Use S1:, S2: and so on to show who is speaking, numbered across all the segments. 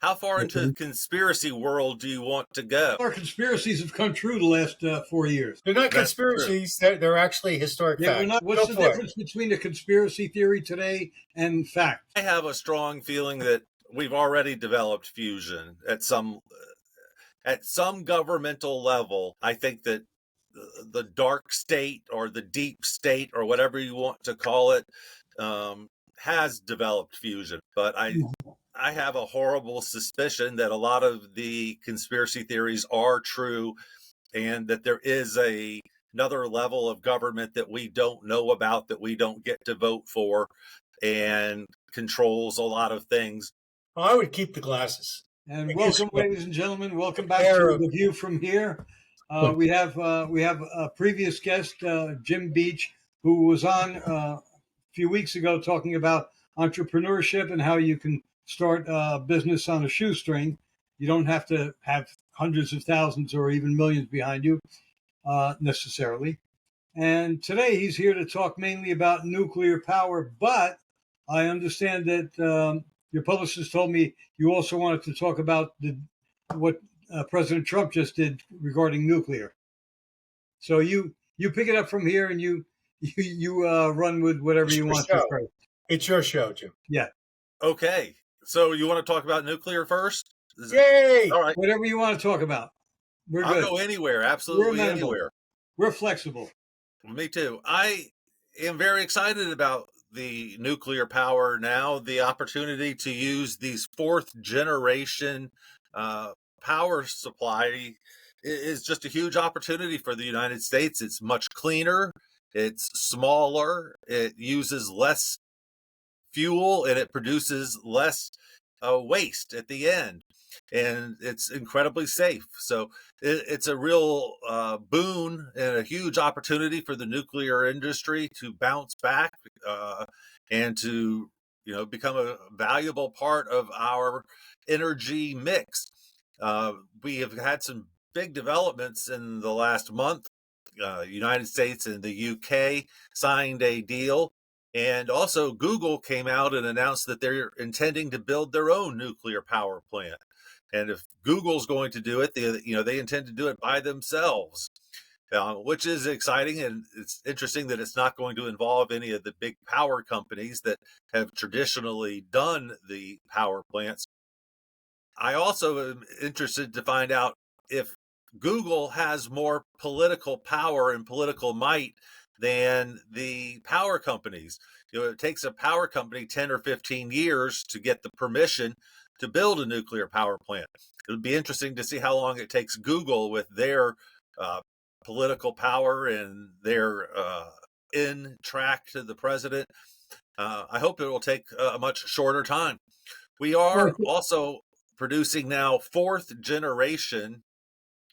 S1: How far into the
S2: Okay.
S1: conspiracy world do you want to go?
S3: Our conspiracies have come true the last 4 years.
S2: They're not
S1: That's true.
S2: conspiracies. They're actually historic
S3: They were
S2: facts.
S3: not. What's
S2: Go
S3: the
S2: for it.
S3: difference between a conspiracy theory today and fact?
S1: I have a strong feeling that we've already developed fusion at some governmental level. I think that the dark state or the deep state or whatever you want to call it has developed fusion. But I have a horrible suspicion that a lot of the conspiracy theories are true, and that there is another level of government that we don't know about, that we don't get to vote for, and controls a lot of things.
S2: Oh, I would keep the glasses.
S3: And
S2: Thank
S3: welcome,
S2: you.
S3: ladies and gentlemen. Welcome back
S2: Pair
S3: to
S2: of-
S3: The View from Here. We have a previous guest, Jim Beach, who was on a few weeks ago talking about entrepreneurship and how you can start a business on a shoestring. You don't have to have hundreds of thousands or even millions behind you necessarily. And today he's here to talk mainly about nuclear power, but I understand that your publicist told me you also wanted to talk about what President Trump just did regarding nuclear. So you pick it up from here, and you run with whatever
S2: It's
S3: you
S2: your
S3: want
S2: show.
S3: to first.
S2: It's your show, Jim.
S3: Yeah,
S1: Okay, so you want to talk about nuclear first?
S2: Yay!
S1: All right,
S3: whatever you want to talk about. We're
S1: I'll
S3: good.
S1: go anywhere,
S3: We're
S1: absolutely
S3: amenable.
S1: anywhere.
S3: We're flexible.
S1: Me too. I am very excited about the nuclear power now, the opportunity to use these fourth generation power supply is just a huge opportunity for the United States. It's much cleaner, it's smaller, it uses less fuel, and it produces less waste at the end. And it's incredibly safe. So it's a real boon and a huge opportunity for the nuclear industry to bounce back and to become a valuable part of our energy mix. We have had some big developments in the last month. United States and the UK signed a deal. And also Google came out and announced that they're intending to build their own nuclear power plant. And if Google's going to do it, they intend to do it by themselves, which is exciting. And it's interesting that it's not going to involve any of the big power companies that have traditionally done the power plants. I also am interested to find out if Google has more political power and political might than the power companies. It takes a power company 10 or 15 years to get the permission to build a nuclear power plant. It would be interesting to see how long it takes Google with their political power and their in track to the president. I hope it will take a much shorter time. We are also producing now fourth generation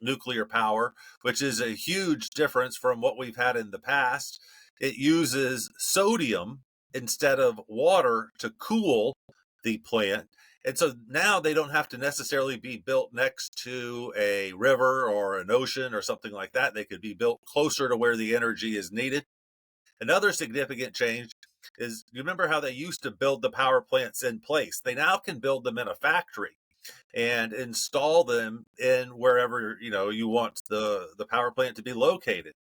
S1: nuclear power, which is a huge difference from what we've had in the past. It uses sodium instead of water to cool the plant. And so now they don't have to necessarily be built next to a river or an ocean or something like that. They could be built closer to where the energy is needed. Another significant change is, you remember how they used to build the power plants in place? They now can build them in a factory and install them in wherever you want the power plant to be located.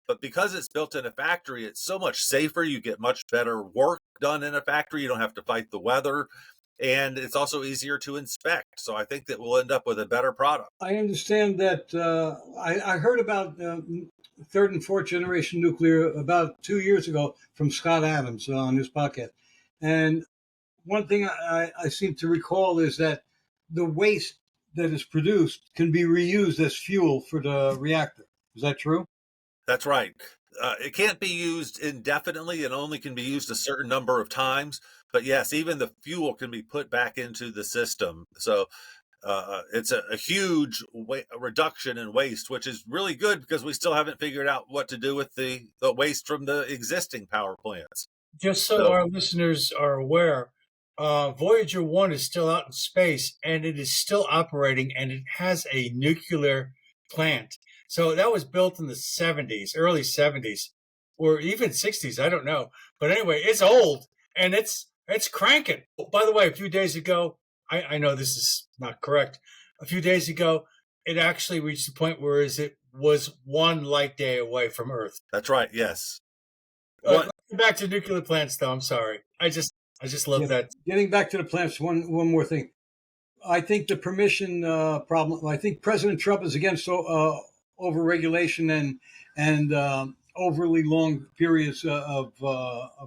S1: But because it's built in a factory, it's so much safer. You get much better work done in a factory. You don't have to fight the weather. And it's also easier to inspect. So I think that we'll end up with a better product.
S3: I understand that I heard about third and fourth generation nuclear about 2 years ago from Scott Adams on his podcast. And one thing I seem to recall is that the waste that is produced can be reused as fuel for the reactor. Is that true?
S1: That's right. It can't be used indefinitely. It only can be used a certain number of times. But yes, even the fuel can be put back into the system. So it's a huge reduction in waste, which is really good because we still haven't figured out what to do with the waste from the existing power plants.
S2: Just so our listeners are aware, Voyager 1 is still out in space, and it is still operating, and it has a nuclear plant. So that was built in the 70s, early 70s, or even 60s, I don't know. But anyway, it's old, and it's cranking. By the way, a few days ago, I know this is not correct. A few days ago, it actually reached the point where it was one light day away from Earth.
S1: That's right. Yes. What?
S2: Back to nuclear plants, though. I'm sorry. I just love
S3: Yeah.
S2: that.
S3: Getting back to the plants, one more thing. I think the permission problem. I think President Trump is against overregulation and overly long periods of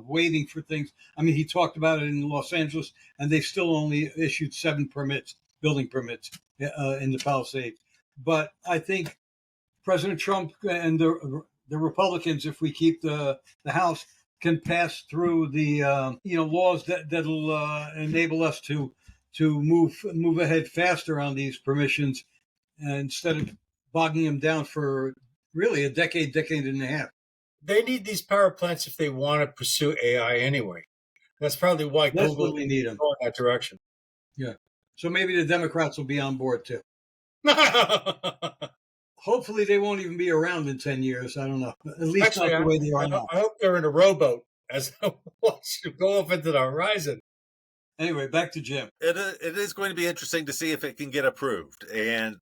S3: waiting for things. I mean, he talked about it in Los Angeles, and they still only issued 7 permits, building permits, in the Palisades. But I think President Trump and the Republicans, if we keep the House, can pass through the laws that'll enable us to move ahead faster on these permissions instead of bogging them down for really a decade and a half.
S2: They need these power plants if they want to pursue AI anyway. That's probably why Google
S3: Desperately need them.
S2: go in that direction.
S3: Yeah. So maybe the Democrats will be on board too. Hopefully, they won't even be around in 10 years. I don't know. At least
S2: Actually,
S3: not the way they are now.
S2: I hope they're in a rowboat as I watch you go off into the horizon.
S3: Anyway, back to Jim.
S1: It is going to be interesting to see if it can get approved. And,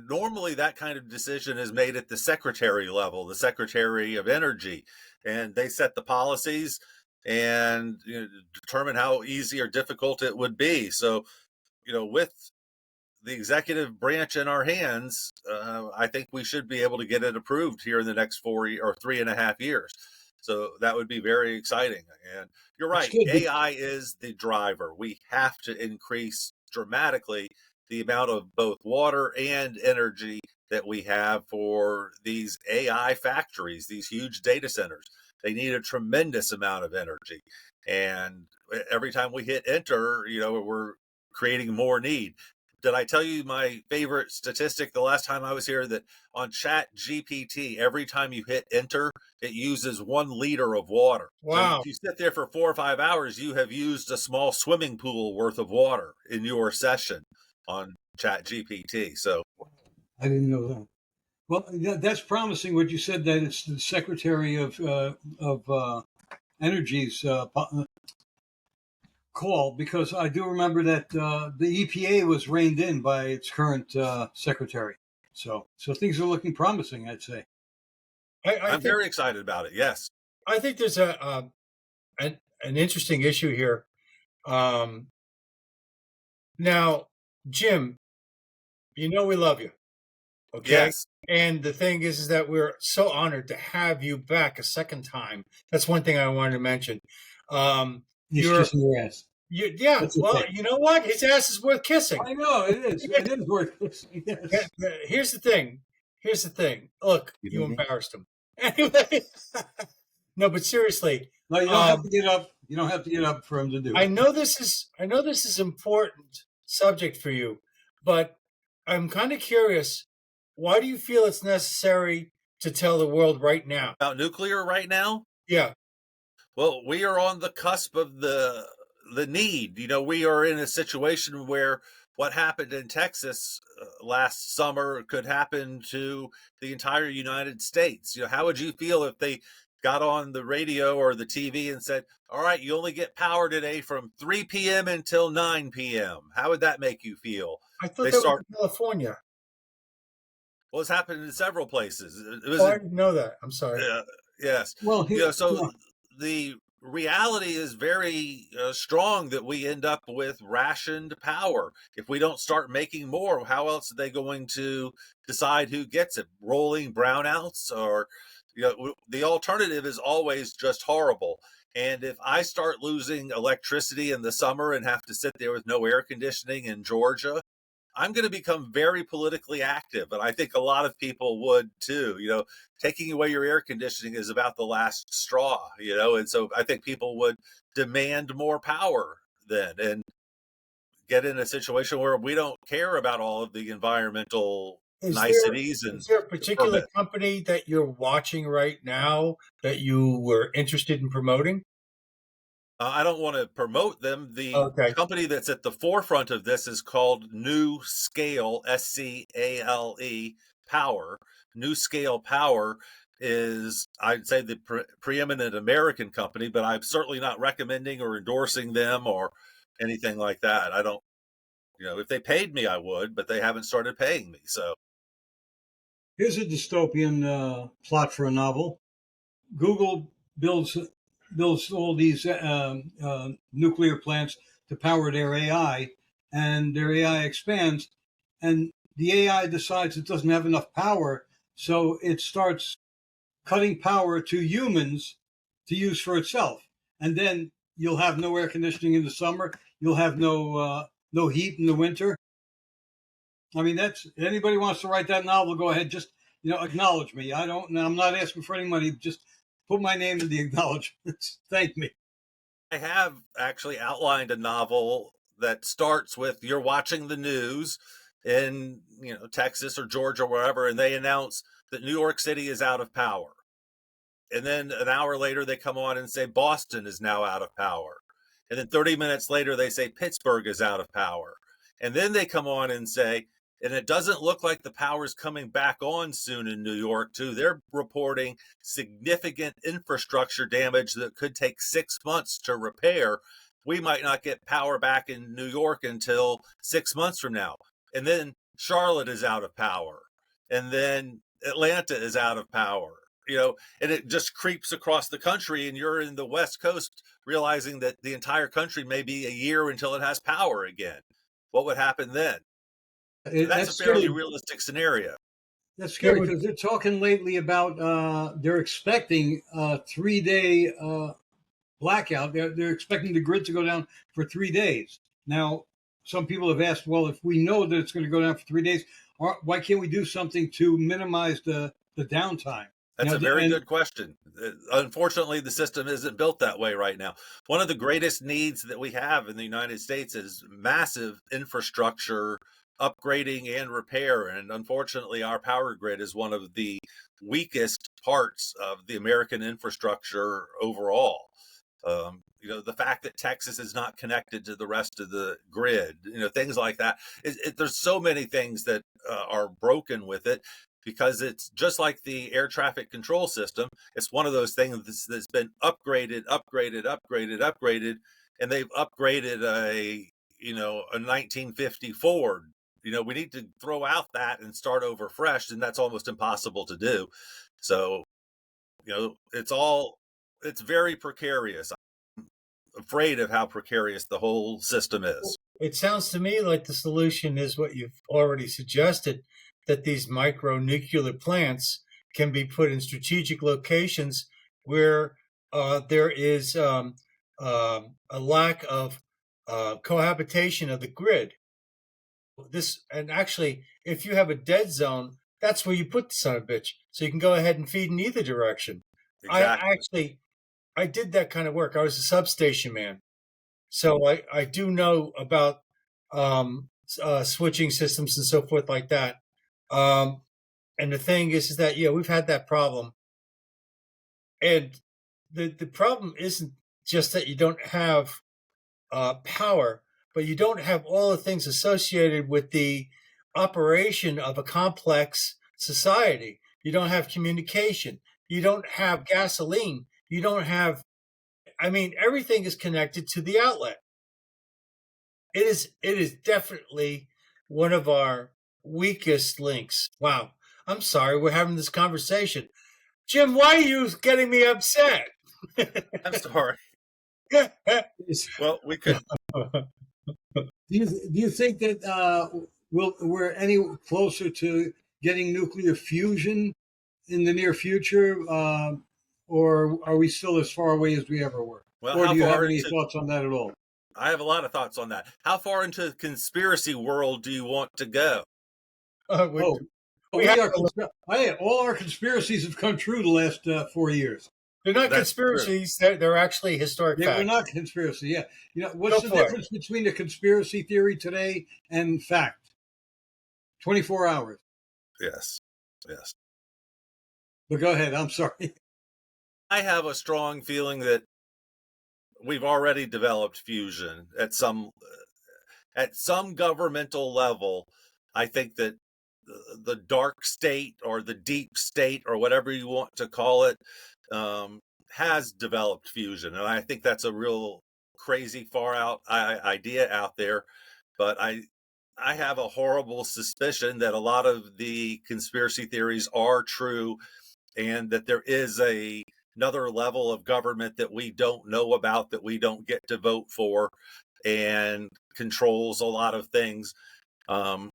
S1: normally that kind of decision is made at the secretary level, the Secretary of Energy, and they set the policies and determine how easy or difficult it would be. So, with the executive branch in our hands, I think we should be able to get it approved here in the next 4 or 3.5 years. So that would be very exciting. And you're right, AI is the driver. We have to increase dramatically the amount of both water and energy that we have for these AI factories, these huge data centers. They need a tremendous amount of energy. And every time we hit enter, we're creating more need. Did I tell you my favorite statistic the last time I was here, that on Chat GPT, every time you hit enter, it uses 1 liter of water.
S2: Wow.
S1: So if you sit there for 4 or 5 hours, you have used a small swimming pool worth of water in your session on Chat GPT. So
S3: I didn't know that. Well, that's promising what you said, that it's the Secretary of Energy's call, because I do remember that the EPA was reined in by its current secretary. So things are looking promising, I'd say.
S1: I'm very excited about it. Yes.
S2: I think there's an interesting issue here. Now, Jim, we love you. Okay.
S1: Yes.
S2: And the thing is that we're so honored to have you back a second time. That's one thing I wanted to mention.
S3: He's kissing your ass.
S2: Well, you know what? His ass is worth kissing.
S3: I know, it is. It is worth kissing. Yes.
S2: Here's the thing. Look, you embarrassed him. Anyway, no, but seriously.
S3: No, you don't have to get up. You don't have to get up for him to do it.
S2: I know this is important subject for you, but I'm kind of curious. Why do you feel it's necessary to tell the world right now?
S1: About nuclear right now?
S2: Yeah.
S1: Well, we are on the cusp of the need. We are in a situation where what happened in Texas last summer could happen to the entire United States. How would you feel if they got on the radio or the TV and said, all right, you only get power today from 3 p.m. until 9 p.m.? How would that make you feel?
S2: I thought that was in California.
S1: Well, it's happened in several places.
S2: I didn't know that. I'm sorry.
S1: Yes. Well, the reality is very strong that we end up with rationed power. If we don't start making more, how else are they going to decide who gets it? Rolling brownouts? Or the alternative is always just horrible. And if I start losing electricity in the summer and have to sit there with no air conditioning in Georgia, I'm going to become very politically active. And I think a lot of people would too. Taking away your air conditioning is about the last straw, and so I think people would demand more power then and get in a situation where we don't care about all of the environmental niceties.
S2: Is there a particular company that you're watching right now that you were interested in promoting?
S1: I don't want to promote them. The company that's at the forefront of this is called NuScale, SCALE Power. NuScale Power is, I'd say, the preeminent American company, but I'm certainly not recommending or endorsing them or anything like that. I don't If they paid me, I would, but they haven't started paying me. So
S3: Here's a dystopian plot for a novel. Google builds all these nuclear plants to power their AI, and their AI expands, and the AI decides it doesn't have enough power, so it starts cutting power to humans to use for itself, and then you'll have no air conditioning in the summer. You'll have no heat in the winter. I mean, that's anybody wants to write that novel, go ahead. Just acknowledge me. I'm not asking for any money. Just put my name in the acknowledgments. Thank me.
S1: I have actually outlined a novel that starts with you're watching the news in Texas or Georgia or wherever, and they announce that New York City is out of power. And then an hour later, they come on and say Boston is now out of power. And then 30 minutes later, they say Pittsburgh is out of power. And then they come on and say, and it doesn't look like the power is coming back on soon in New York, too. They're reporting significant infrastructure damage that could take 6 months to repair. We might not get power back in New York until 6 months from now. And then Charlotte is out of power. And then Atlanta is out of power. And it just creeps across the country, and you're in the West Coast realizing that the entire country may be a year until it has power again. What would happen then? That's a fairly realistic scenario.
S3: That's scary because they're talking lately about they're expecting a 3-day blackout. They're expecting the grid to go down for 3 days. Now, some people have asked, well, if we know that it's going to go down for 3 days, why can't we do something to minimize the downtime?
S1: That's a very good question. Unfortunately, the system isn't built that way right now. One of the greatest needs that we have in the United States is massive infrastructure upgrading and repair. And unfortunately, our power grid is one of the weakest parts of the American infrastructure overall. The fact that Texas is not connected to the rest of the grid, things like that. There's so many things that are broken with it, because it's just like the air traffic control system. It's one of those things that's been upgraded, and they've upgraded a 1950 Ford. We need to throw out that and start over fresh, and that's almost impossible to do. So, it's very precarious. I'm afraid of how precarious the whole system is.
S2: It sounds to me like the solution is what you've already suggested, that these micro-nuclear plants can be put in strategic locations where there is a lack of cohabitation of the grid. And actually, if you have a dead zone, that's where you put the son of a bitch, so you can go ahead and feed in either direction.
S1: Exactly.
S2: I did that kind of work. I was a substation man, so I do know about switching systems and so forth like that. And the thing is that we've had that problem, and the problem isn't just that you don't have power, but you don't have all the things associated with the operation of a complex society. You don't have communication. You don't have gasoline. You don't have, everything is connected to the outlet. It is definitely one of our weakest links. Wow. I'm sorry we're having this conversation. Jim, why are you getting me upset?
S1: I'm sorry. Well, we could.
S3: Do you think that we're any closer to getting nuclear fusion in the near future, or are we still as far away as we ever were?
S1: Well,
S3: or do you have any thoughts on that at all?
S1: I have a lot of thoughts on that. How far into the conspiracy world do you want to go?
S3: All our conspiracies have come true the last 4 years.
S2: They're not conspiracies. They're actually historic facts.
S3: They're not conspiracy. Yeah. What's the difference between a conspiracy theory today and fact? 24 hours.
S1: Yes.
S3: But go ahead. I'm sorry.
S1: I have a strong feeling that we've already developed fusion at some governmental level. I think that the dark state or the deep state or whatever you want to call it has developed fusion, and I think that's a real crazy far out idea out there, but I I have a horrible suspicion that a lot of the conspiracy theories are true, and that there is another level of government that we don't know about, that we don't get to vote for, and controls a lot of things. Um,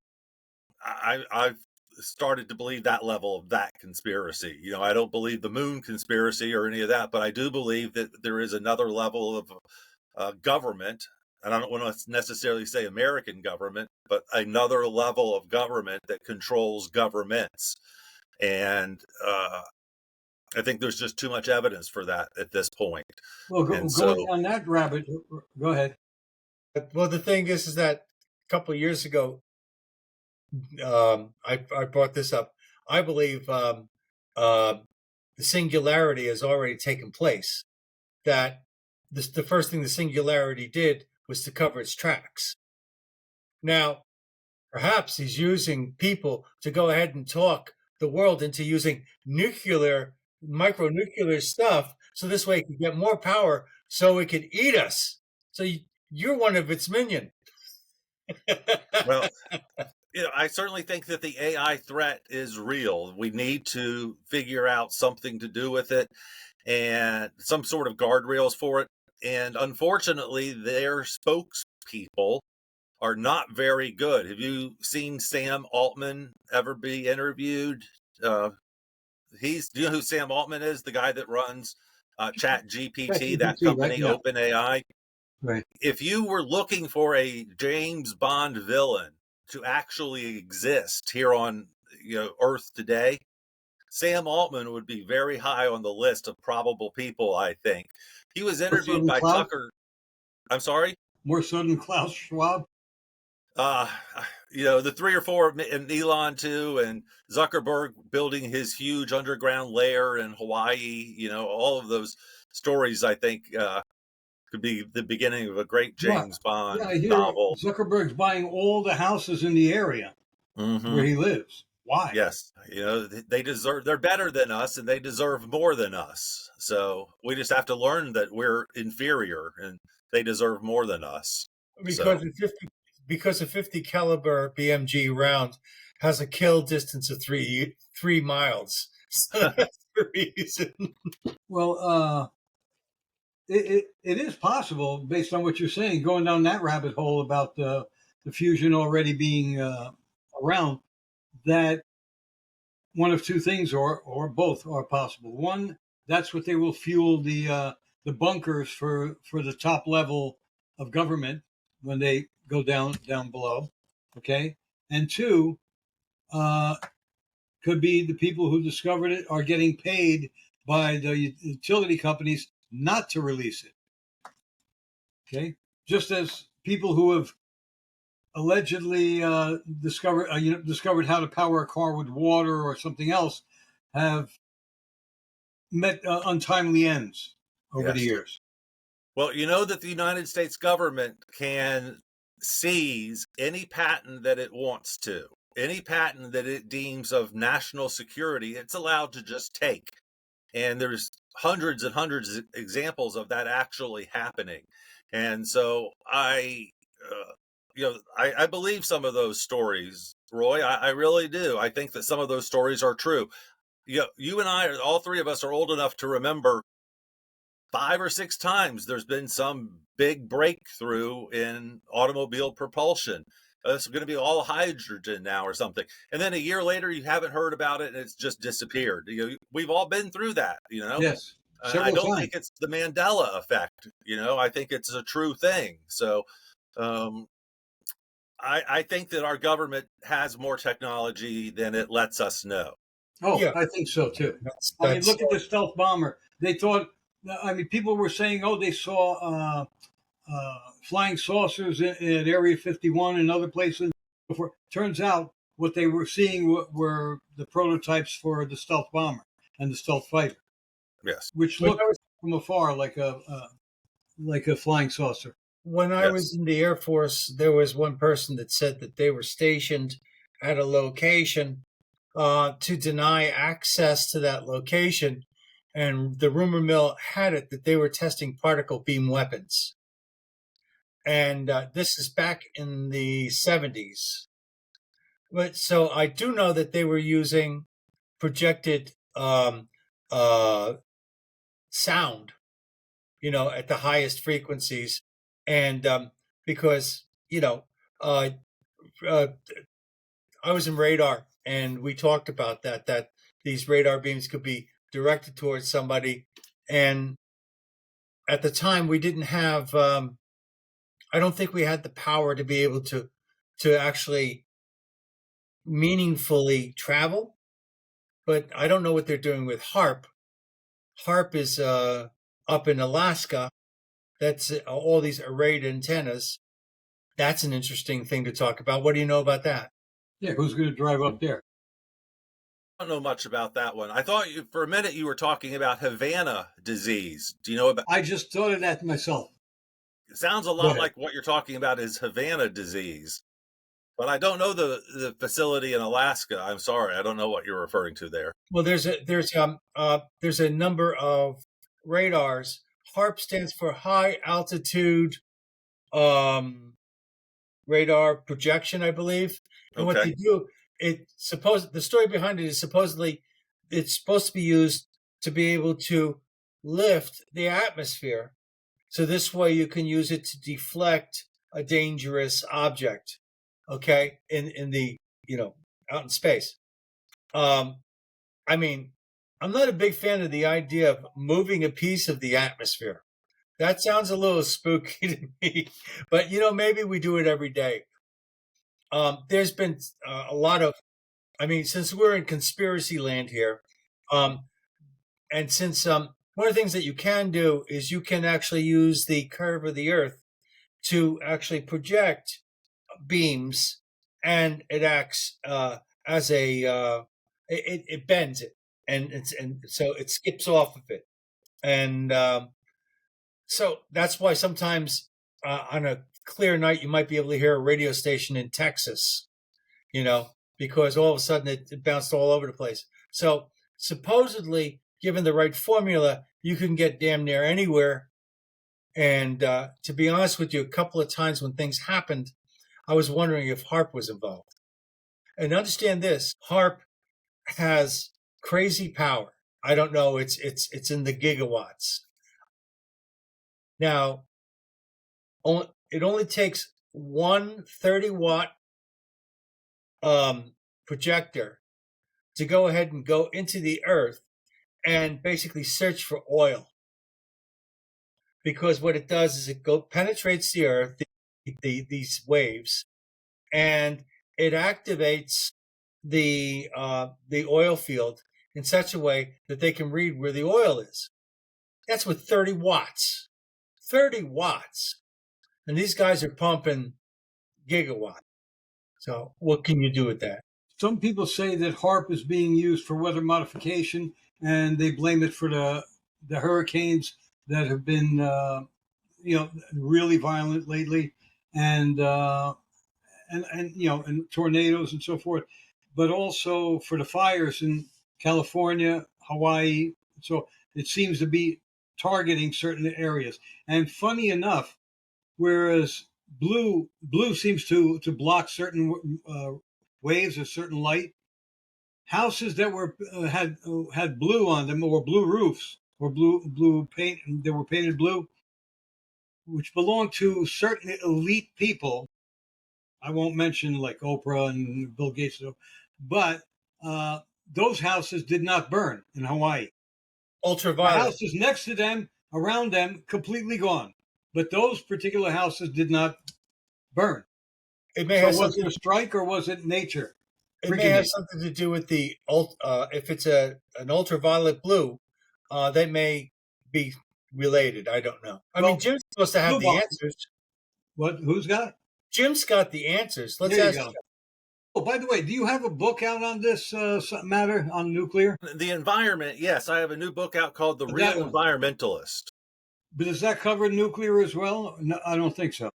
S1: I've started to believe that level of that conspiracy. I don't believe the moon conspiracy or any of that, but I do believe that there is another level of government. And I don't want to necessarily say American government, but another level of government that controls governments. And I think there's just too much evidence for that at this point.
S3: Well,
S1: And
S3: going
S1: so,
S3: on that rabbit, go ahead.
S2: Well, the thing is that a couple of years ago, I brought this up. I believe the singularity has already taken place. That the first thing the singularity did was to cover its tracks. Now, perhaps he's using people to go ahead and talk the world into using micronuclear stuff, so this way it can get more power, so it can eat us. So you're one of its minion.
S1: well, I certainly think that the AI threat is real. We need to figure out something to do with it and some sort of guardrails for it. And unfortunately, their spokespeople are not very good. Have you seen Sam Altman ever be interviewed? Do you know who Sam Altman is? The guy that runs Chat GPT, that
S3: ChatGPT, right?
S1: company,
S3: Yeah.
S1: OpenAI.
S3: Right.
S1: If you were looking for a James Bond villain to actually exist here on Earth today, Sam Altman would be very high on the list of probable people, I think. He was
S3: More so
S1: interviewed
S3: than
S1: by
S3: Klaus?
S1: Tucker. I'm sorry?
S3: More so than Klaus Schwab?
S1: Uh, the three or four, and Elon too, and Zuckerberg building his huge underground lair in Hawaii, all of those stories, I think, could be the beginning of a great James Bond
S3: Yeah, I hear
S1: novel.
S3: Zuckerberg's buying all the houses in the area where he lives. Why?
S1: Yes, they're better than us, and they deserve more than us. So we just have to learn that we're inferior and they deserve more than us.
S2: Because a 50 caliber BMG round has a kill distance of 3 miles. So that's the reason.
S3: Well, it is possible, based on what you're saying, going down that rabbit hole about the fusion already being around, that one of two things or both are possible. One, that's what they will fuel the bunkers for the top level of government when they go down below. Okay, and two, could be the people who discovered it are getting paid by the utility companies not to release it. Okay, just as people who have allegedly discovered how to power a car with water or something else have met untimely ends over the
S1: Yes.
S3: years.
S1: Well, you know that the United States government can seize any patent that it wants to. Any patent that it deems of national security, it's allowed to just take. And there's hundreds and hundreds of examples of that actually happening. And so I believe some of those stories, Roy. I really do. I think that some of those stories are true. You and I, all three of us, are old enough to remember 5 or 6 times there's been some big breakthrough in automobile propulsion. It's going to be all hydrogen now or something. And then a year later, you haven't heard about it and it's just disappeared. We've all been through that,
S3: Yes,
S1: I don't
S3: times.
S1: think it's the Mandela effect. I think it's a true thing. So I think that our government has more technology than it lets us know.
S3: Oh,
S2: Yeah.
S3: I think so too.
S2: That's
S3: Look at the stealth bomber. They thought, people were saying, oh, they saw flying saucers at Area 51 and other places. Before, turns out what they were seeing were the prototypes for the stealth bomber and the stealth fighter.
S1: Yes.
S3: Which looked from afar like a flying saucer.
S2: When I was in the Air Force, there was one person that said that they were stationed at a location to deny access to that location. And the rumor mill had it that they were testing particle beam weapons. and this is back in the 70s. But so I do know that they were using projected uh, sound, at the highest frequencies, and because uh, uh, I was in radar, and we talked about that these radar beams could be directed towards somebody, and at the time we didn't have. I don't think we had the power to be able to actually meaningfully travel. But I don't know what they're doing with HARP. HARP is up in Alaska. That's all these arrayed antennas. That's an interesting thing to talk about. What do you know about that?
S3: Yeah, who's going to drive up there?
S1: I don't know much about that one. I thought for a minute you were talking about Havana disease. Do you know about?
S3: I just thought of that myself.
S1: It sounds a lot like what you're talking about is Havana disease, but I don't know the facility in Alaska. I'm sorry, I don't know what you're referring to there.
S2: Well, there's a number of radars. HARP stands for high altitude radar projection, I believe. And what they do, the story behind it is supposedly it's supposed to be used to be able to lift the atmosphere. So this way you can use it to deflect a dangerous object, okay, in the, out in space. I mean, I'm not a big fan of the idea of moving a piece of the atmosphere. That sounds a little spooky to me, but maybe we do it every day. There's been a lot of, since we're in conspiracy land here, and since one of the things that you can do is you can actually use the curve of the Earth to actually project beams, and it acts as a it bends it, and so it skips off of it, and so that's why sometimes on a clear night you might be able to hear a radio station in Texas, because all of a sudden it bounced all over the place. So supposedly, given the right formula, you can get damn near anywhere. And to be honest with you, a couple of times when things happened, I was wondering if HARP was involved. And understand this: HARP has crazy power. I don't know; it's in the gigawatts. Now, it only takes one 30-watt projector to go ahead and go into the Earth and basically search for oil. Because what it does is it penetrates the Earth, these waves, and it activates the oil field in such a way that they can read where the oil is. That's with 30 watts. 30 watts. And these guys are pumping gigawatt. So what can you do with that?
S3: Some people say that HARP is being used for weather modification, and they blame it for the hurricanes that have been really violent lately, and tornadoes and so forth, but also for the fires in California, Hawaii. So it seems to be targeting certain areas. And funny enough, whereas blue seems to block certain waves or certain light, houses that were had blue on them, or blue roofs, or blue paint, they were painted blue, which belonged to certain elite people. I won't mention like Oprah and Bill Gates, but those houses did not burn in Hawaii.
S2: Ultraviolet.
S3: The houses next to them, around them, completely gone. But those particular houses did not burn.
S2: It may have
S3: was it a strike, or was it nature?
S2: It may have something to do with the if it's an ultraviolet blue, they may be related. I don't know. I mean, Jim's supposed to have the answers.
S3: What? Who's got?
S2: Jim's got the answers. Let's ask him.
S3: Oh, by the way, do you have a book out on this matter, on nuclear?
S1: The environment, yes. I have a new book out called The Real Environmentalist.
S3: But does that cover nuclear as well? No, I don't think so.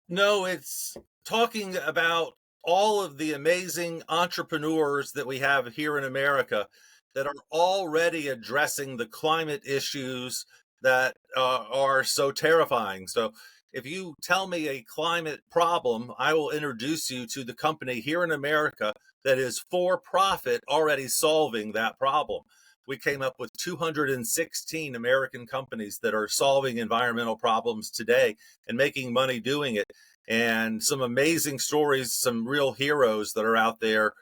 S1: No, it's talking about all of the amazing entrepreneurs that we have here in America that are already addressing the climate issues that are so terrifying. So if you tell me a climate problem, I will introduce you to the company here in America that is for profit already solving that problem. We came up with 216 American companies that are solving environmental problems today and making money doing it. And some amazing stories, some real heroes that are out there,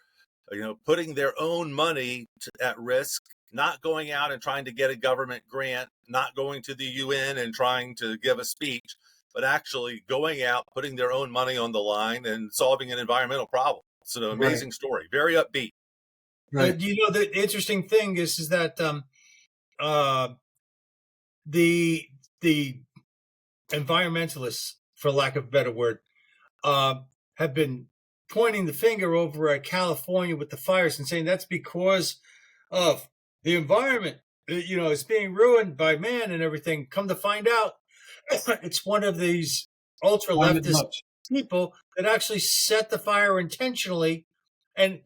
S1: putting their own money at risk, not going out and trying to get a government grant, not going to the UN and trying to give a speech, but actually going out, putting their own money on the line and solving an environmental problem. It's an amazing story, very upbeat.
S2: Right. The interesting thing is that the environmentalists, for lack of a better word, have been pointing the finger over at California with the fires and saying that's because of the environment. It's being ruined by man and everything. Come to find out, it's one of these ultra leftist people that actually set the fire intentionally and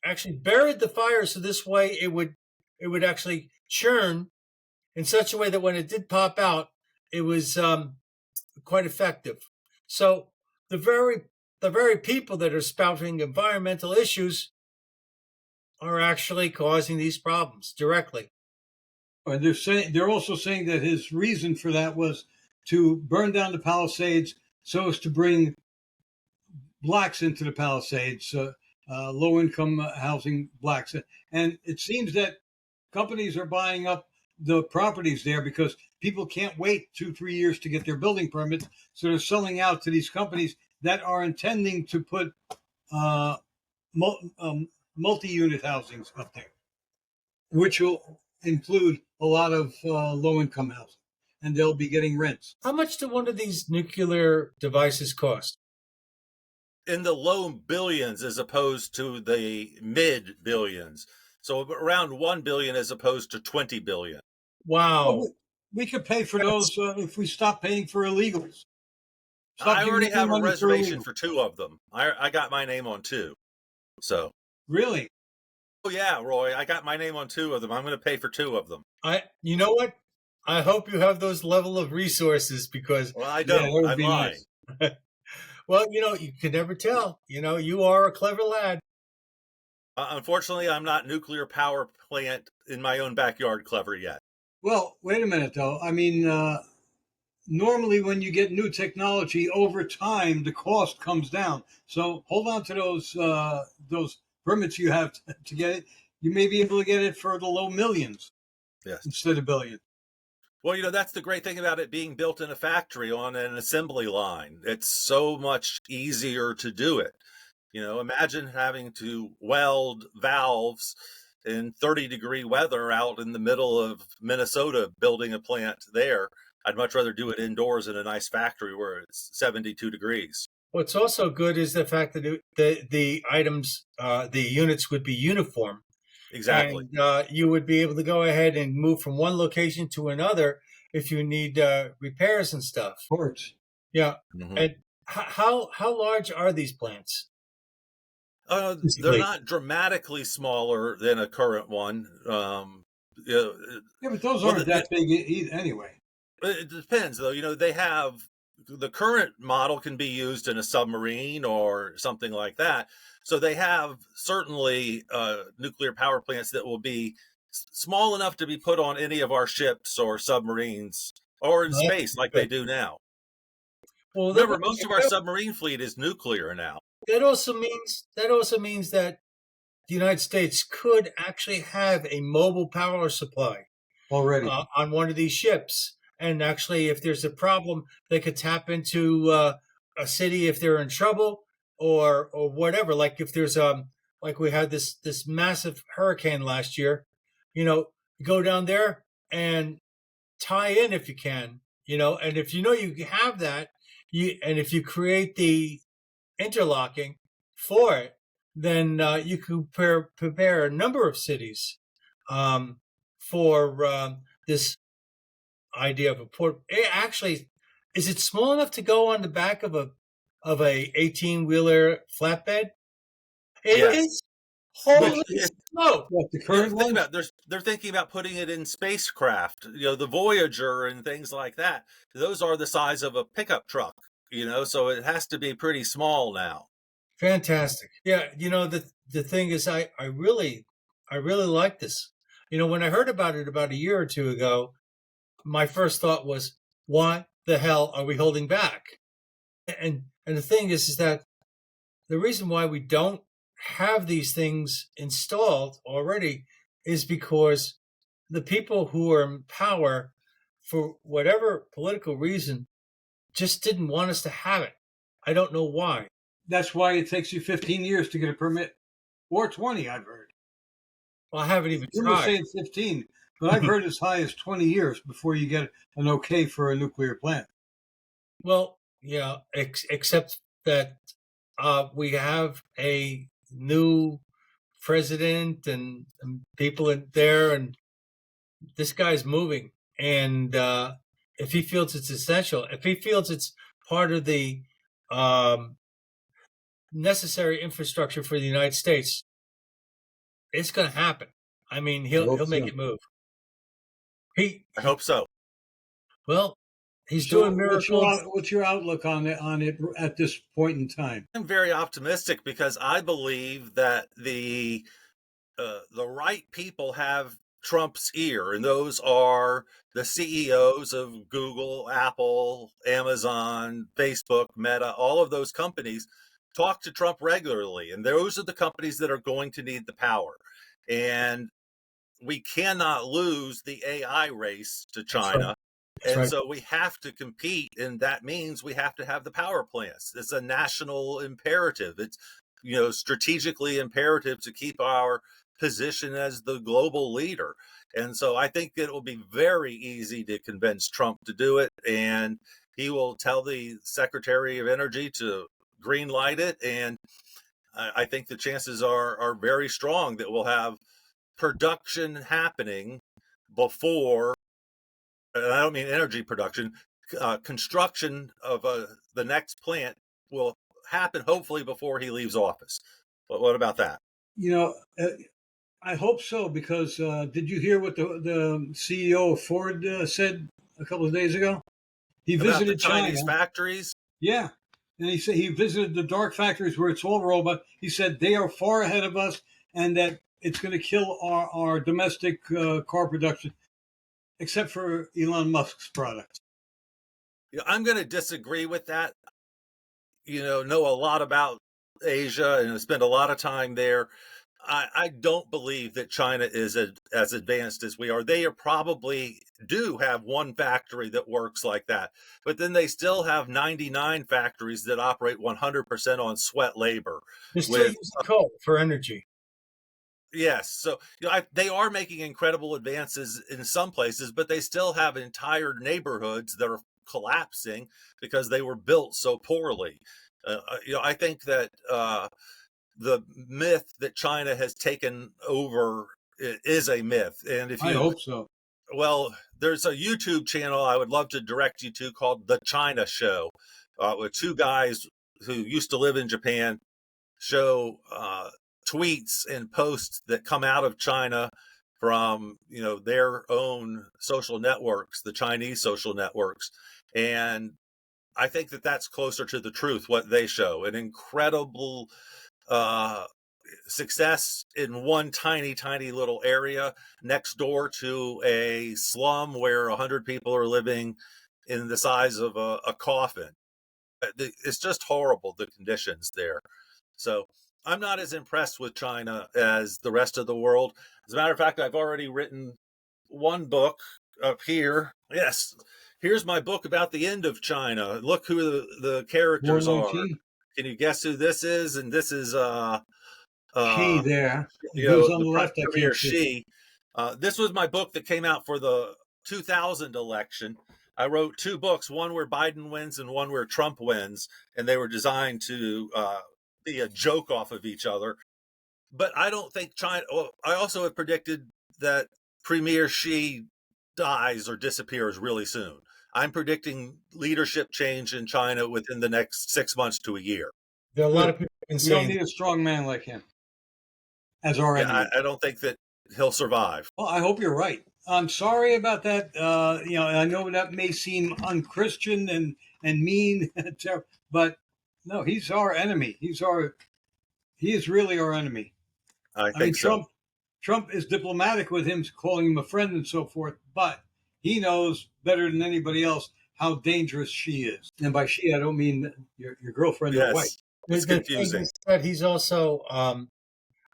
S2: actually buried the fire so this way it would actually churn in such a way that when it did pop out, it was quite effective. So the very people that are spouting environmental issues are actually causing these problems directly.
S3: And they're also saying that his reason for that was to burn down the Palisades so as to bring blacks into the Palisades, low-income housing blacks. And it seems that companies are buying up the properties there because people can't wait 2-3 years to get their building permits. So they're selling out to these companies that are intending to put multi-unit housings up there, which will include a lot of low-income housing, and they'll be getting rents.
S2: How much do one of these nuclear devices cost?
S1: In the low billions as opposed to the mid billions. So around 1 billion as opposed to 20 billion.
S2: Wow.
S3: Well, we could pay for those if we stop paying for illegals.
S1: I already have a reservation for 2 of them. I got my name on 2. So
S3: really?
S1: Oh yeah, Roy, I got my name on 2 of them. I'm going to pay for 2 of them.
S2: You know what? I hope you have those level of resources because
S1: I don't. I'm lying.
S2: Nice. Well, you can never tell. You are a clever lad.
S1: Unfortunately, I'm not nuclear power plant in my own backyard clever yet.
S3: Well, wait a minute, though. I mean, normally when you get new technology over time, the cost comes down. So hold on to those permits you have to get it. You may be able to get it for the low millions,
S1: yes,
S3: instead of billions.
S1: Well, that's the great thing about it being built in a factory on an assembly line. It's so much easier to do it. Imagine having to weld valves in 30-degree weather out in the middle of Minnesota, building a plant there. I'd much rather do it indoors in a nice factory where it's 72 degrees.
S2: What's also good is the fact that the items, the units would be uniform.
S1: Exactly.
S2: And you would be able to go ahead and move from one location to another if you need repairs and stuff.
S3: Ports.
S2: Yeah. Mm-hmm. And how large are these plants?
S1: They're not dramatically smaller than a current one.
S3: Yeah, but those aren't that big anyway.
S1: It depends, though. They have the current model can be used in a submarine or something like that. So they have certainly nuclear power plants that will be small enough to be put on any of our ships or submarines or in space like they do now. Well, remember, most of our submarine fleet is nuclear now.
S2: That also means that the United States could actually have a mobile power supply
S3: already
S2: on one of these ships. And actually, if there's a problem, they could tap into a city if they're in trouble or whatever. Like if there's like we had this massive hurricane last year, you go down there and tie in if you can, and if you have that, and if you create the interlocking for it, then you could prepare a number of cities for this idea of a port. Actually, is it small enough to go on the back of a 18-wheeler flatbed? It is. Holy smoke!
S3: The current one?
S1: they're thinking about putting it in spacecraft, the Voyager and things like that. Those are the size of a pickup truck, so it has to be pretty small now.
S2: Fantastic. Yeah, the thing is, I really like this. When I heard about it about a year or two ago, my first thought was, why the hell are we holding back? And the thing is that the reason why we don't have these things installed already is because the people who are in power, for whatever political reason, just didn't want us to have it. I don't know why.
S3: That's why it takes you 15 years to get a permit, or 20, I've heard.
S2: Well, I haven't even
S3: You were
S2: tried.
S3: saying 15, but I've heard as high as 20 years before you get an okay for a nuclear plant.
S2: Well, yeah, except that we have a new president and people in there, and this guy's moving. And if he feels it's essential, if he feels it's part of the necessary infrastructure for the United States, it's going to happen. I mean, he'll make it move.
S1: I hope so.
S2: Well, he's doing miracles.
S3: What's your outlook on it at this point in time?
S1: I'm very optimistic because I believe that the right people have Trump's ear, and those are the CEOs of Google, Apple, Amazon, Facebook, Meta. All of those companies talk to Trump regularly, and those are the companies that are going to need the power. And we cannot lose the AI race to China. So we have to compete, and that means we have to have the power plants. It's a national imperative. It's strategically imperative to keep our position as the global leader. And so I think it will be very easy to convince Trump to do it, and he will tell the Secretary of Energy to green light it. And I think the chances are very strong that we'll have production happening before, and I don't mean energy production, construction of the next plant will happen hopefully before he leaves office. But what about that?
S3: I hope so, because did you hear what the CEO of Ford said a couple of days ago? He visited
S1: Chinese factories.
S3: Yeah. And he said he visited the dark factories where it's all robot. He said they are far ahead of us, and that it's going to kill our domestic car production, except for Elon Musk's products.
S1: I'm going to disagree with that. Know a lot about Asia and spend a lot of time there. I don't believe that China is as advanced as we are. They probably do have one factory that works like that, but then they still have 99 factories that operate 100% on sweat labor.
S2: They're still using coal for energy.
S1: Yes. So they are making incredible advances in some places, but they still have entire neighborhoods that are collapsing because they were built so poorly. I think that the myth that China has taken over is a myth. And
S3: I hope so.
S1: Well, there's a YouTube channel I would love to direct you to called The China Show, with two guys who used to live in Japan show tweets and posts that come out of China from their own social networks, the Chinese social networks. And I think that that's closer to the truth, what they show. An incredible success in one tiny little area next door to a slum where 100 people are living in the size of a coffin. It's just horrible, the conditions there. So I'm not as impressed with China as the rest of the world. As a matter of fact, I've already written one book up here. Yes, here's my book about the end of China. Look who the characters are. Can you guess who this is? And this is
S3: Xi there.
S1: On the left, Premier Xi. This was my book that came out for the 2000 election. I wrote two books, one where Biden wins and one where Trump wins, and they were designed to be a joke off of each other. But I don't think China. Well, I also have predicted that Premier Xi dies or disappears really soon. I'm predicting leadership change in China within the next 6 months to a year.
S2: There are a lot of people
S3: saying we don't need a strong man like him as our enemy.
S1: I don't think that he'll survive.
S3: Well, I hope you're right. I'm sorry about that. I know that may seem unchristian and mean, but no, he's our enemy. He is really our enemy.
S1: I
S3: I mean,
S1: think so.
S3: Trump is diplomatic with him, calling him a friend and so forth, but he knows better than anybody else how dangerous she is. And by she, I don't mean your girlfriend or wife.
S1: Yes, it's
S2: The thing
S1: confusing.
S2: is that he's also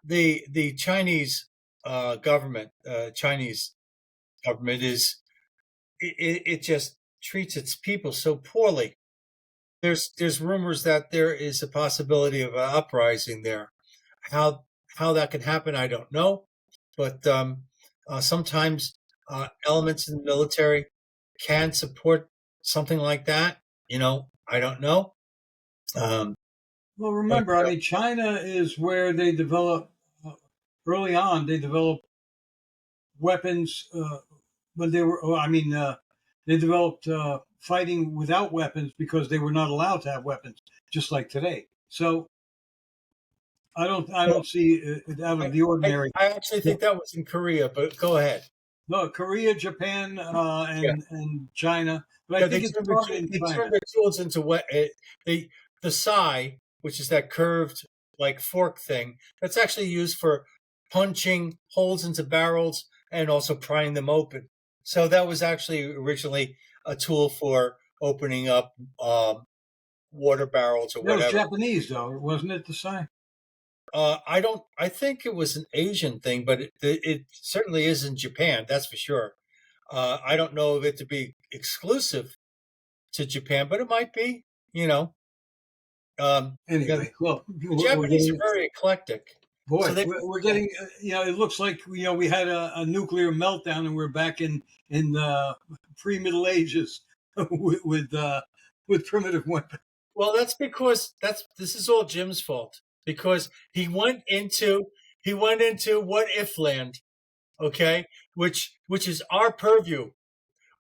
S2: the Chinese government. Chinese government is it just treats its people so poorly. There's rumors that there is a possibility of an uprising there. How that can happen, I don't know. But sometimes elements in the military can support something like that. I don't know.
S3: Well, remember, I mean, China is where they develop early on. They developed weapons when they were. They developed fighting without weapons because they were not allowed to have weapons, just like today. So I don't see it out of the ordinary.
S2: I actually think that was in Korea, but go ahead.
S3: No, Korea, Japan, and China. But I think it started in
S2: they
S3: China.
S2: turned their tools into what the sai, which is that curved like fork thing. That's actually used for punching holes into barrels and also prying them open. So that was actually originally a tool for opening up water barrels or
S3: That was
S2: whatever.
S3: Japanese, though, wasn't it? The sign.
S2: I think it was an Asian thing, but it certainly is in Japan. That's for sure. I don't know of it to be exclusive to Japan, but it might be.
S3: Anyway, well,
S2: The Japanese are very eclectic.
S3: boy,
S2: So they-
S3: we're getting. It looks like we had a nuclear meltdown, and we're back in pre-Middle Ages with primitive weapons.
S2: Well, that's because this is all Jim's fault because he went into what if land, okay, which is our purview.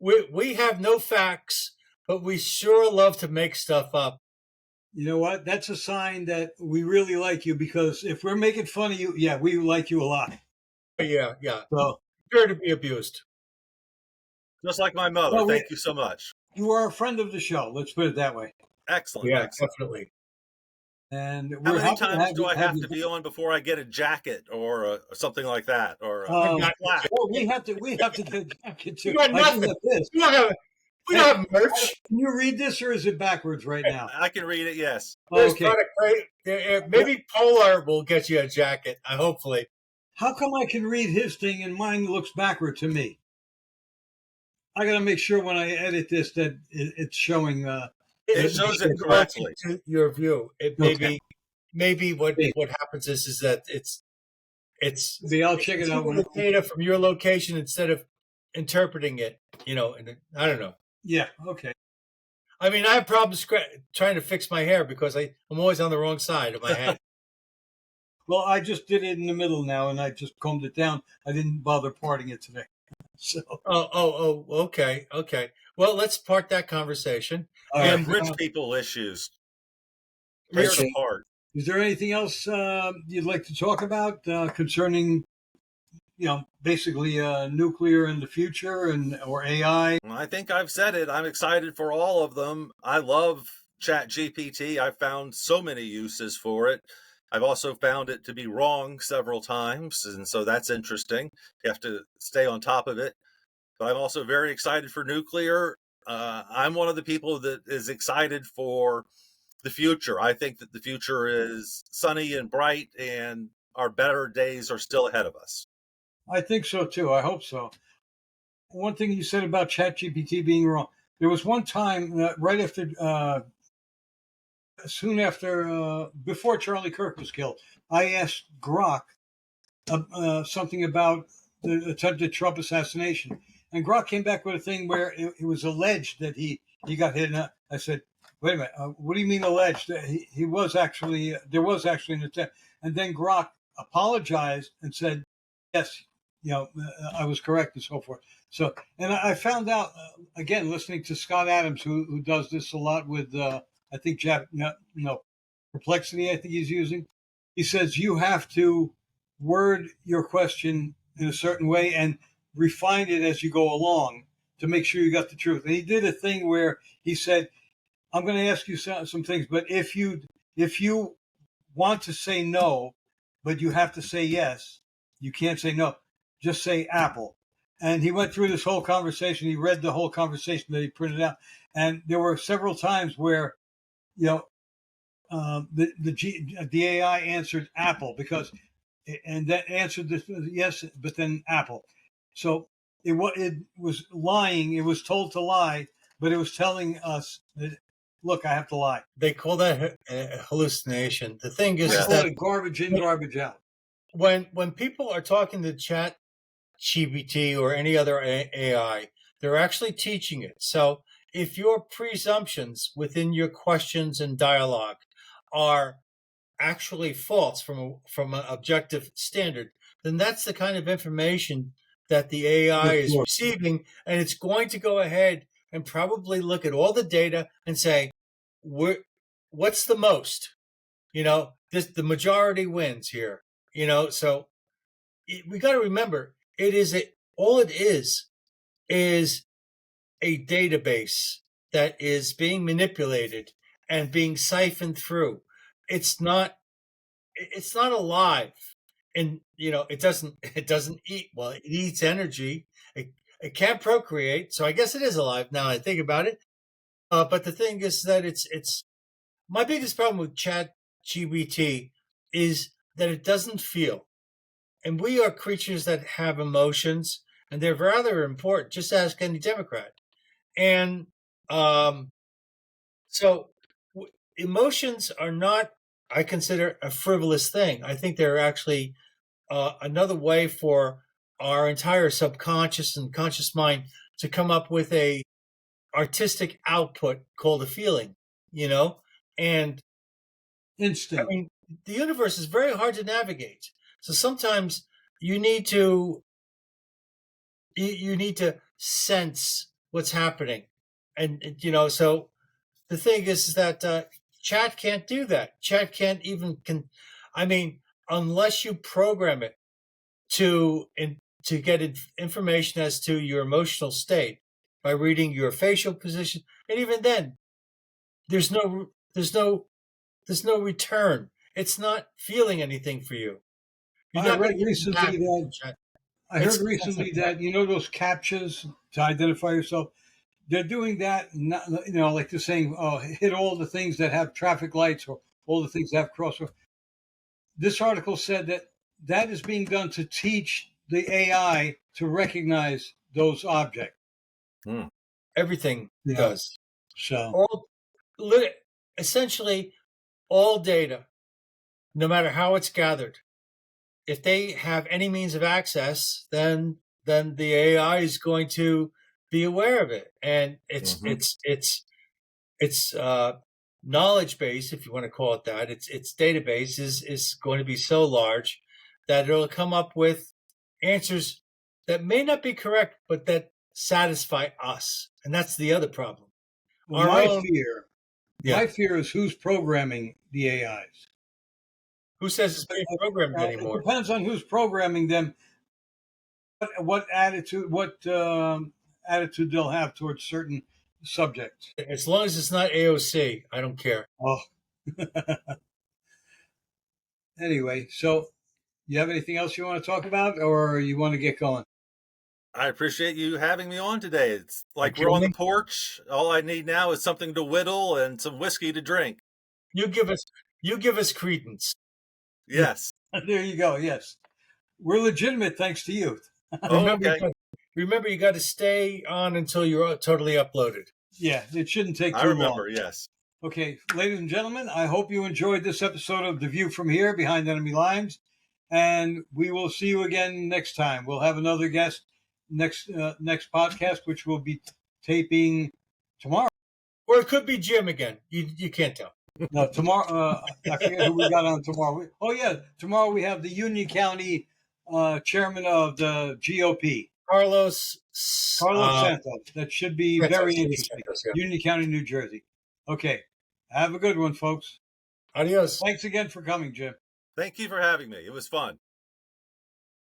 S2: We have no facts, but we sure love to make stuff up.
S3: You know what? That's a sign that we really like you, because if we're making fun of you, yeah, we like you a lot.
S2: Yeah.
S3: So
S2: Sure to be abused.
S1: Just like my mother.
S3: Well,
S1: Thank you so much.
S3: you are a friend of the show. Let's put it that way.
S1: Excellent.
S2: Yeah,
S1: Excellent.
S2: definitely.
S3: And
S1: How
S3: we're
S1: many
S3: happy
S1: times do I have
S3: you
S1: to be on before I get a jacket or something like that, or a
S3: Um,
S1: plaque?
S3: Well, we have to get a jacket too.
S2: You got
S3: I do
S2: nothing.
S3: have this.
S2: We don't have merch.
S3: Can you read this, or is it backwards right now?
S1: I can read it. Yes.
S2: There's
S3: Okay.
S2: product, right? Maybe Polar will get you a jacket. Hopefully.
S3: How come I can read his thing and mine looks backward to me? I got to make sure when I edit this that it's showing.
S1: It shows it correctly.
S2: To your view, it maybe what happens is that it's
S3: I'll check it out.
S2: taking the data from your location instead of interpreting it. And I don't know.
S3: Yeah. Okay.
S2: I mean, I have problems trying to fix my hair because I'm always on the wrong side of my head.
S3: Well, I just did it in the middle now, and I just combed it down. I didn't bother parting it today. So.
S2: Oh, okay. Well, let's part that conversation.
S3: All
S1: And
S3: right.
S1: rich people issues.
S3: Rich-
S1: Tear it apart.
S3: Is there anything else you'd like to talk about concerning, basically nuclear in the future or AI?
S1: I think I've said it. I'm excited for all of them. I love ChatGPT. I've found so many uses for it. I've also found it to be wrong several times, and so that's interesting. You have to stay on top of it. But I'm also very excited for nuclear. I'm one of the people that is excited for the future. I think that the future is sunny and bright, and our better days are still ahead of us.
S3: I think so too. I hope so. One thing you said about ChatGPT being wrong. There was one time right after, soon after, before Charlie Kirk was killed, I asked Grok something about the attempted Trump assassination, and Grok came back with a thing where it was alleged that he got hit. And I said, "Wait a minute, what do you mean alleged?" He was actually there was actually an attempt, and then Grok apologized and said, "Yes, I was correct," and so forth. So, and I found out again listening to Scott Adams, who does this a lot with I think Perplexity. I think he's using. He says you have to word your question in a certain way and refine it as you go along to make sure you got the truth. And he did a thing where he said, I'm going to ask you some things, but if you want to say no, but you have to say yes, you can't say no. Just say apple. And he went through this whole conversation. He read the whole conversation that he printed out. And there were several times where, the AI answered apple and that answered this yes, but then apple. So it was lying. It was told to lie, but it was telling us that, look, I have to lie.
S2: They call that a hallucination. The thing is,
S3: It's
S2: that
S3: garbage in, garbage out.
S2: when people are talking to Chat GPT or any other AI, they're actually teaching it. So if your presumptions within your questions and dialogue are actually false from an objective standard, then that's the kind of information that the AI is receiving, and it's going to go ahead and probably look at all the data and say, what's the most? The majority wins here. So we got to remember, all it is a database that is being manipulated and being siphoned through. It's not alive, and it doesn't eat. Well, it eats energy. It can't procreate, so I guess it is alive now I think about it. But the thing is that it's my biggest problem with Chat GPT is that it doesn't feel. And we are creatures that have emotions, and they're rather important. Just ask any Democrat. And so emotions are not, I consider, a frivolous thing. I think they're actually another way for our entire subconscious and conscious mind to come up with a artistic output called a feeling, and
S3: instinct.
S2: I mean, the universe is very hard to navigate. So sometimes you need to sense what's happening, and so the thing is that Chat can't do that. Chat can't even unless you program it to get information as to your emotional state by reading your facial position, and even then, there's no return. It's not feeling anything for you.
S3: I heard recently that those captchas to identify yourself. They're doing that, like they're saying, hit all the things that have traffic lights or all the things that have crosswalks. This article said that is being done to teach the AI to recognize those objects.
S2: Everything does.
S3: So
S2: essentially, all data, no matter how it's gathered, if they have any means of access, then the AI is going to be aware of it, and it's knowledge base, if you want to call it that. Its database is going to be so large that it'll come up with answers that may not be correct, but that satisfy us, and that's the other problem.
S3: Well, my fear is who's programming the AIs.
S2: Who says it's being programmed anymore?
S3: It depends on who's programming them. What attitude they'll have towards certain subjects.
S2: As long as it's not AOC, I don't care.
S3: Oh. Anyway, so you have anything else you want to talk about, or you want to get going?
S1: I appreciate you having me on today. It's like we're on the porch. All I need now is something to whittle and some whiskey to drink.
S2: You give us credence.
S1: Yes.
S3: There you go. Yes. We're legitimate thanks to you.
S2: Remember, you got to stay on until you're totally uploaded.
S3: Yeah, it shouldn't take too long.
S1: I remember, yes.
S3: Okay, ladies and gentlemen, I hope you enjoyed this episode of The View from Here, Behind Enemy Lines, and we will see you again next time. We'll have another guest next podcast, which we'll be taping tomorrow.
S2: Or it could be Jim again. You can't tell.
S3: No, tomorrow, I forget who we got on tomorrow. Tomorrow we have the Union County chairman of the GOP.
S2: Carlos
S3: Santos. That should be very interesting.
S2: Santos, yeah.
S3: Union County, New Jersey. Okay. Have a good one, folks.
S2: Adios.
S3: Thanks again for coming, Jim.
S1: Thank you for having me. It was fun.